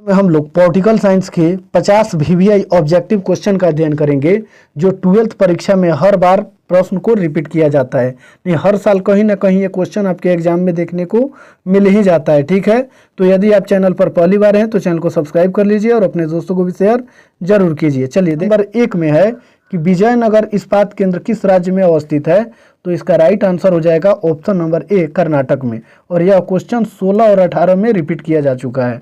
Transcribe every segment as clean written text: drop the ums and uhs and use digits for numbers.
में हम लोग पॉलिटिकल साइंस के 50 वीवीआई ऑब्जेक्टिव क्वेश्चन का अध्ययन करेंगे जो 12th परीक्षा में हर बार प्रश्न को रिपीट किया जाता है। नहीं, हर साल कहीं ना कहीं ये क्वेश्चन आपके एग्जाम में देखने को मिल ही जाता है। ठीक है, तो यदि आप चैनल पर पहली बार हैं तो चैनल को सब्सक्राइब कर लीजिए और अपने दोस्तों को भी शेयर जरूर कीजिए। चलिए, नंबर 1 में है कि विजयनगर इस्पात केंद्र किस राज्य में अवस्थित है, तो इसका राइट आंसर हो जाएगा ऑप्शन नंबर ए, कर्नाटक में। और यह क्वेश्चन 16 और 18 में रिपीट किया जा चुका है।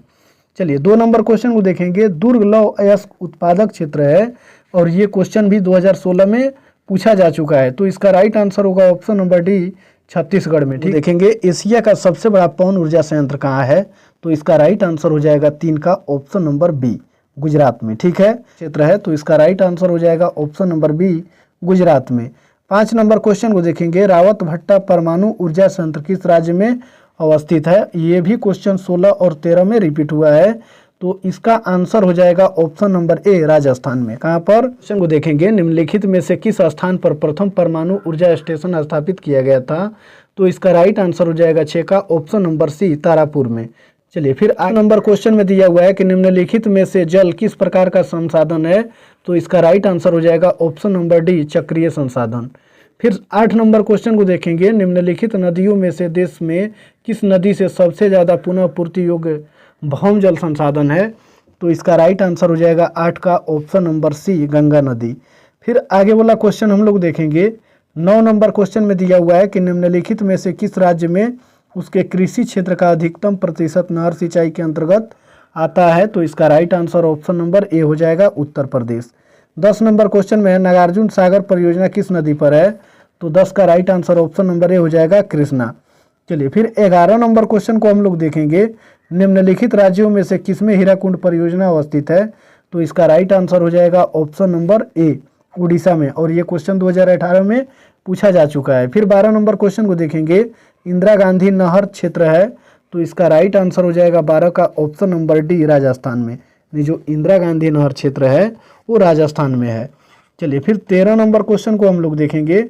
चलिए, 2 नंबर क्वेश्चन को देखेंगे। दुर्ग लौह अयस्क उत्पादक क्षेत्र है और ये क्वेश्चन भी 2016 में पूछा जा चुका है, तो इसका राइट आंसर होगा ऑप्शन नंबर डी, छत्तीसगढ़ में। ठीक, देखेंगे एशिया का सबसे बड़ा पवन ऊर्जा संयंत्र कहाँ है, तो इसका राइट आंसर हो जाएगा 3 का ऑप्शन नंबर बी, गुजरात में। ठीक है, क्षेत्र है, तो इसका राइट आंसर हो जाएगा ऑप्शन नंबर बी, गुजरात में। 5 नंबर क्वेश्चन को देखेंगे। रावत भट्टा परमाणु ऊर्जा संयंत्र किस राज्य में अवस्थित है, ये भी क्वेश्चन 16 और 13 में रिपीट हुआ है, तो इसका आंसर हो जाएगा ऑप्शन नंबर ए, राजस्थान में। कहाँ पर, क्वेश्चन को देखेंगे। निम्नलिखित में से किस स्थान पर प्रथम परमाणु ऊर्जा स्टेशन स्थापित किया गया था, तो इसका राइट आंसर हो जाएगा 6 का ऑप्शन नंबर सी, तारापुर में। चलिए, फिर 8 नंबर क्वेश्चन में दिया हुआ है कि निम्नलिखित में से जल किस प्रकार का संसाधन है, तो इसका राइट आंसर हो जाएगा ऑप्शन नंबर डी, चक्रीय संसाधन। फिर 8 नंबर क्वेश्चन को देखेंगे। निम्नलिखित नदियों में से देश में किस नदी से सबसे ज़्यादा पुनः पूर्ति योग्य भौम जल संसाधन है, तो इसका राइट आंसर हो जाएगा 8 का ऑप्शन नंबर सी, गंगा नदी। फिर आगे वाला क्वेश्चन हम लोग देखेंगे। 9 नंबर क्वेश्चन में दिया हुआ है कि निम्नलिखित में से किस राज्य में उसके कृषि क्षेत्र का अधिकतम प्रतिशत नहर सिंचाई के अंतर्गत आता है, तो इसका right answer option number A हो जाएगा, उत्तर प्रदेश। 10 नंबर क्वेश्चन में है नागार्जुन सागर परियोजना किस नदी पर है, तो 10 का right answer option number A हो जाएगा, कृष्णा। चलिए, फिर 11 नंबर क्वेश्चन को हम लोग देखेंगे। निम्नलिखित राज्यों में से किसमें हीराकुंड परियोजना अवस्थित है, तो इसका राइट आंसर हो जाएगा ऑप्शन नंबर ए, उड़ीसा में। और ये क्वेश्चन 2018 में पूछा जा चुका है। फिर 12 नंबर क्वेश्चन को देखेंगे। इंदिरा गांधी नहर क्षेत्र है, तो इसका राइट आंसर हो जाएगा 12 का ऑप्शन नंबर डी, राजस्थान में। ये जो इंदिरा गांधी नहर क्षेत्र है वो राजस्थान में है। चलिए, फिर 13 नंबर क्वेश्चन को हम लोग देखेंगे।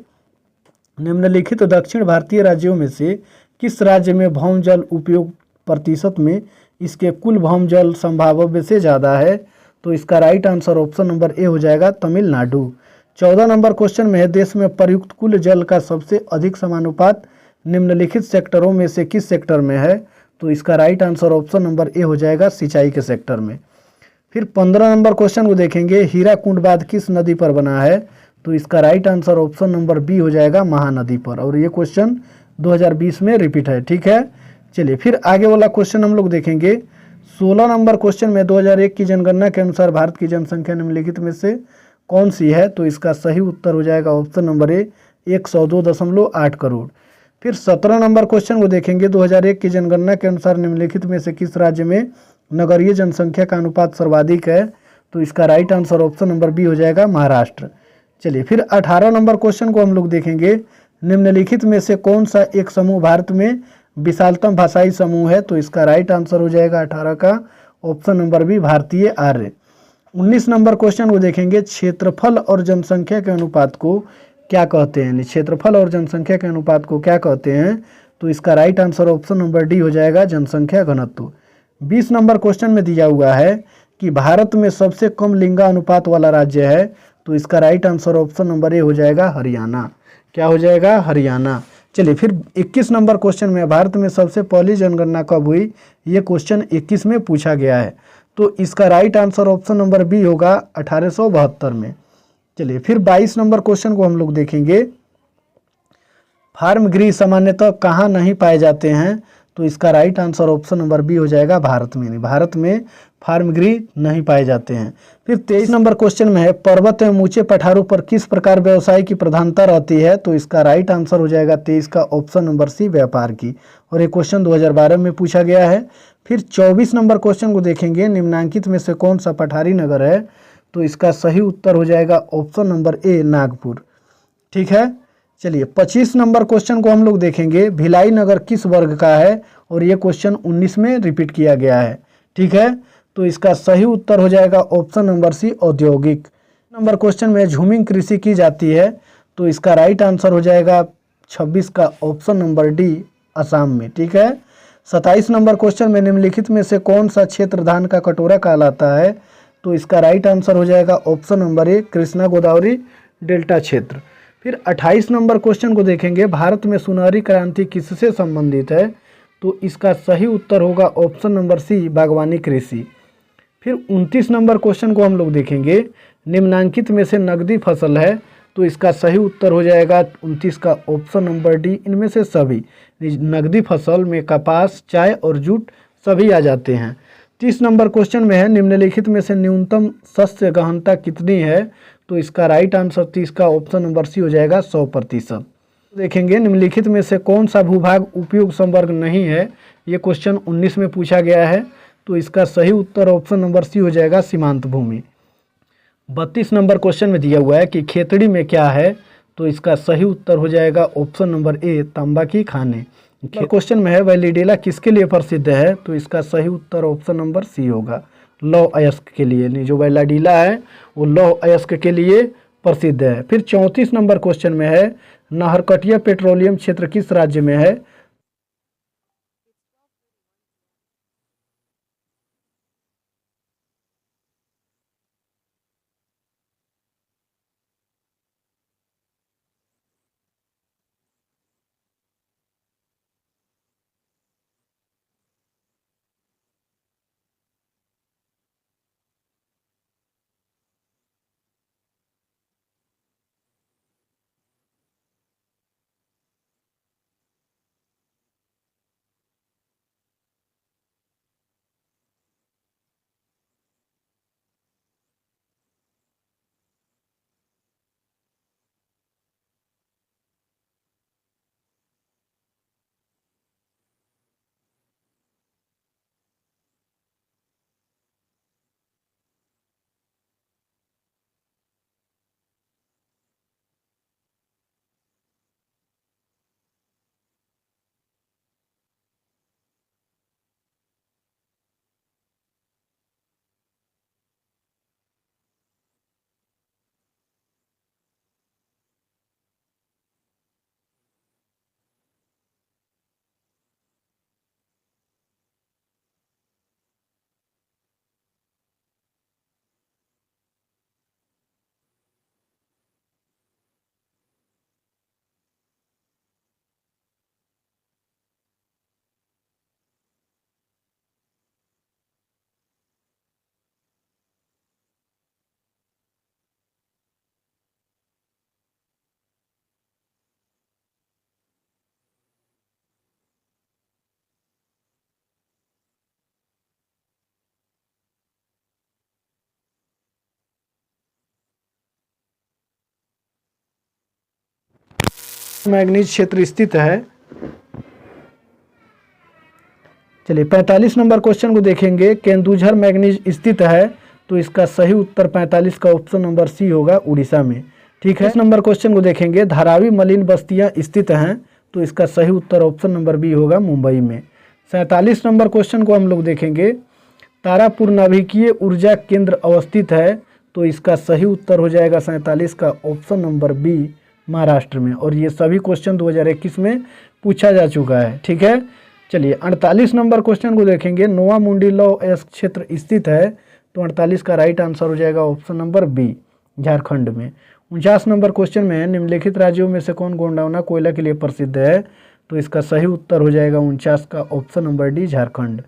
निम्नलिखित दक्षिण भारतीय राज्यों में से किस राज्य में भौम जल उपयोग प्रतिशत में इसके कुल भौम जल संभाव्य से ज़्यादा है, तो इसका right answer option number A हो जाएगा, तमिलनाडु। 14 नंबर क्वेश्चन में है देश में प्रयुक्त कुल जल का सबसे अधिक समानुपात निम्नलिखित सेक्टरों में से किस सेक्टर में है, तो इसका right answer option number A हो जाएगा, सिंचाई के सेक्टर में। फिर 15 नंबर क्वेश्चन को देखेंगे। हीराकुंड बांध किस नदी पर बना है, तो इसका right answer option number B हो जाएगा, महानदी पर। और ये क्वेश्चन 2020 में रिपीट है। ठीक है, चलिए, फिर आगे वाला क्वेश्चन हम लोग देखेंगे। 16 नंबर क्वेश्चन में 2001 की जनगणना के अनुसार भारत की जनसंख्या निम्नलिखित में से कौन सी है, तो इसका सही उत्तर हो जाएगा ऑप्शन नंबर ए, 102.8 करोड़। फिर 17 नंबर क्वेश्चन को देखेंगे। 2001 की जनगणना के अनुसार निम्नलिखित में से किस राज्य में नगरीय जनसंख्या का अनुपात सर्वाधिक है, तो इसका right answer option number B हो जाएगा, महाराष्ट्र। चलिए, फिर 18 नंबर क्वेश्चन को हम लोग देखेंगे। निम्नलिखित में से कौन सा एक समूह भारत में विशालतम भाषाई समूह है, तो इसका राइट आंसर हो जाएगा 18 का ऑप्शन नंबर बी, भारतीय आर्य। 19 नंबर क्वेश्चन को देखेंगे। क्षेत्रफल और जनसंख्या के अनुपात को क्या कहते हैं, क्षेत्रफल और जनसंख्या के अनुपात को क्या कहते हैं, तो इसका right answer option number D हो जाएगा, जनसंख्या घनत्व। 20 नंबर क्वेश्चन में दिया हुआ है कि भारत में सबसे कम लिंगानुपात वाला राज्य है, तो इसका right answer option number A हो जाएगा, हरियाणा। क्या हो जाएगा, हरियाणा। चलिए, फिर 21 नंबर क्वेश्चन में भारत में सबसे पहली जनगणना कब हुई, ये क्वेश्चन 21 में पूछा गया है, तो इसका right answer option number B होगा, 1872 में। चलिए, फिर 22 नंबर क्वेश्चन को हम लोग देखेंगे। फार्म गृह सामान्यतः कहाँ नहीं पाए जाते हैं, तो इसका right answer option number B हो जाएगा, भारत में। भारत में फार्म गृह नहीं पाए जाते हैं। फिर 23 नंबर क्वेश्चन में है पर्वत एवं ऊंचे पठारों पर किस प्रकार व्यवसाय की प्रधानता रहती है, तो इसका राइट आंसर हो जाएगा 23 का ऑप्शन नंबर सी, व्यापार की। और ये क्वेश्चन 2012 में पूछा गया है। फिर 24 नंबर क्वेश्चन को देखेंगे। निम्नलिखित में से कौन सा पठारी नगर है, तो इसका सही उत्तर हो जाएगा ऑप्शन नंबर ए, नागपुर। ठीक है, चलिए, 25 नंबर क्वेश्चन को हम लोग देखेंगे। भिलाई नगर किस वर्ग का है, और ये क्वेश्चन 19 में रिपीट किया गया है। ठीक है, तो इसका सही उत्तर हो जाएगा ऑप्शन नंबर सी, औद्योगिक। नंबर क्वेश्चन में झूमिंग कृषि की जाती है, तो इसका राइट आंसर हो जाएगा 26 का ऑप्शन नंबर डी, असम में। ठीक है, 27 नंबर क्वेश्चन में निम्नलिखित में से कौन सा क्षेत्र धान का कटोरा कहलाता है? तो इसका राइट आंसर हो जाएगा option number A, Krishna Godavari delta क्षेत्र। फिर 28 नंबर क्वेश्चन को देखेंगे, भारत में सुनहरी क्रांति किससे संबंधित है? तो इसका सही उत्तर होगा ऑप्शन नंबर सी, बागवानी कृषि। फिर 29 नंबर क्वेश्चन को हम लोग देखेंगे, निम्नांकित में से नकदी फसल है? तो इसका सही उत्तर हो जाएगा 29 का ऑप्शन नंबर डी, इनमें से सभी। नकदी फसल में कपास, चाय और जूट सभी आ जाते हैं। 30 नंबर क्वेश्चन में है, निम्नलिखित में से न्यूनतम शस्य गहनता कितनी है? तो इसका राइट आंसर 30 का ऑप्शन नंबर सी हो जाएगा 100%। देखेंगे, निम्नलिखित में से कौन सा भूभाग उपयुक्त संवर्ग नहीं है? ये क्वेश्चन 19 में पूछा गया है। तो इसका सही उत्तर ऑप्शन नंबर सी हो जाएगा सीमांत भूमि। 32 नंबर क्वेश्चन में दिया हुआ है कि खेतड़ी में क्या है? तो इसका सही उत्तर हो जाएगा ऑप्शन नंबर ए, तांबा की खाने। क्वेश्चन में है, वैलीडेला किसके लिए प्रसिद्ध है? तो इसका सही उत्तर ऑप्शन नंबर सी होगा, लौह अयस्क के लिए। नहीं, जो वैलाडीला है वो लौह अयस्क के लिए प्रसिद्ध है। फिर 34 नंबर क्वेश्चन में है, नाहरकटिया पेट्रोलियम क्षेत्र किस राज्य में है? मैग्नीज क्षेत्र स्थित है। चलिए 45 नंबर क्वेश्चन को देखेंगे, केंदुझर मैग्नीज स्थित है? तो इसका सही उत्तर 45 का ऑप्शन नंबर सी होगा, उड़ीसा में। ठीक है। इस नंबर क्वेश्चन को देखेंगे, धारावी मलिन बस्तियां स्थित हैं? तो इसका सही उत्तर ऑप्शन नंबर बी होगा, मुंबई में। 47 नंबर क्वेश्चन को हम लोग देखेंगे, तारापुर नाभिकीय ऊर्जा केंद्र अवस्थित है? तो इसका सही उत्तर हो जाएगा 47 का ऑप्शन नंबर बी, महाराष्ट्र में। और ये सभी क्वेश्चन 2021 में पूछा जा चुका है। ठीक है। चलिए 48 नंबर क्वेश्चन को देखेंगे, नोवा मुंडी लौह अयस्क क्षेत्र स्थित है? तो 48 का राइट आंसर हो जाएगा ऑप्शन नंबर बी, झारखंड में। 49 नंबर क्वेश्चन में है, निम्नलिखित राज्यों में से कौन गोंडवाना कोयला के लिए प्रसिद्ध है? तो इसका सही उत्तर हो जाएगा 49 का ऑप्शन नंबर डी, झारखंड।